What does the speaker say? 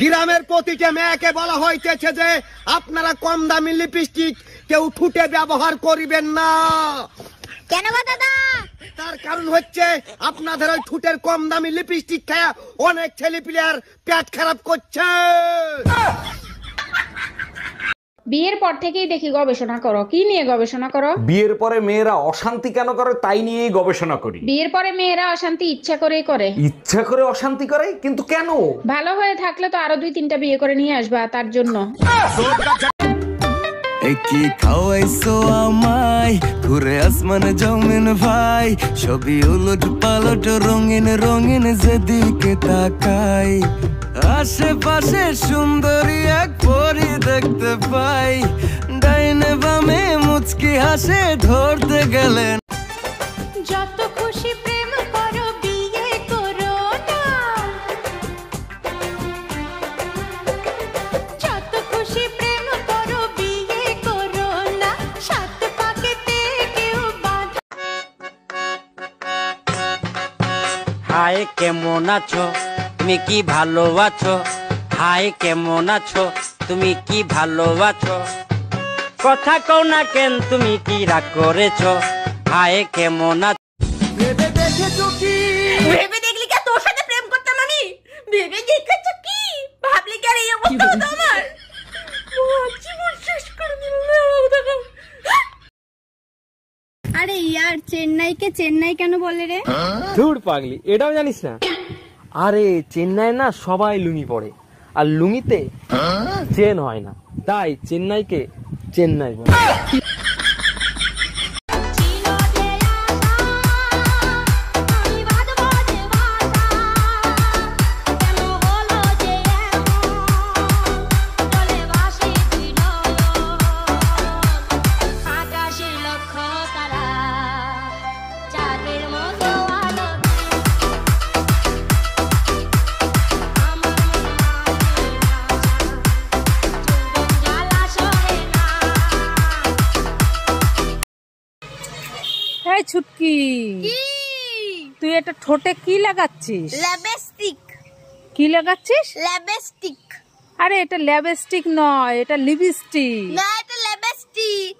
গ্রামের প্রতিটা মেয়েকে বলা হইতেছে যে আপনারা কম দামি লিপস্টিক কেউ ঠুটে ব্যবহার করিবেন না। কেন গো দাদা? তার কারণ হচ্ছে আপনাদের ওই ঠুটের কম দামি লিপস্টিক খায়া অনেক ছেলে পিলার পেট খারাপ করছে। বিয়ের পর থেকেই দেখি গবেষণা করো। কি নিয়ে গবেষণা করো? বিয়ের পরে মেয়েরা অশান্তি কেন করে তাই নিয়েই গবেষণা করি। বিয়ের পরে মেয়েরা অশান্তি ইচ্ছা করেই করে। ইচ্ছা করে অশান্তি করে? কিন্তু কেন? ভালো হয়ে থাকলে তো আরো 2-3টা বিয়ে করে নিয়ে আসবা, তার জন্য। কি খাওয়াইছো আমায়, ঘুরে আসমানে জমিন ভাই, সবই উলট পালট রঙিন রঙিন যেদিকে তাকাই, আশেপাশে সুন্দরী এক পরি দেখতে পাই, ডাইনে বামে মুচকি হাসে ধরতে গেলেন। যত খুশি প্রেম করো, বিয়ে করো না। যত খুশি প্রেম করো, বিয়ে করো না। সাত পাকেতে কেউ বাঁধা। হাই কেমন আছো, তুমি কি ভালো আছো? হাই কেমন আছো, তুমি কি ভালো আছো? কথা কও না কেন, তুমি কি রাগ করেছো? হাই কেমন আছো? ভেবে দেখেছো কি? ভেবে দেখলি কি তোর সাথে প্রেম করতাম আমি? ভেবে দেখেছো কি? ভাবলি কি আর এই অবস্থা হতো আমার? জীবন শেষ করে দিল। আরে ইয়ার, চেন্নাইকে চেন্নাই কেন বলে রে? ধুর পাগলি, এটাও জানিস না? আরে চেন্নাই না সবাই লুঙ্গি পরে, আর লুঙ্গিতে চেন হয় না, তাই চেন্নাইকে চেন্নাই বলে। ছুটকি, তুই এটা ঠোঁটে কি লাগাচ্ছিস? লিপস্টিক। কি লাগাচ্ছিস? লিপস্টিক। আরে এটা লিপস্টিক নয়, এটা লিপস্টিক। না, এটা লিপস্টিক।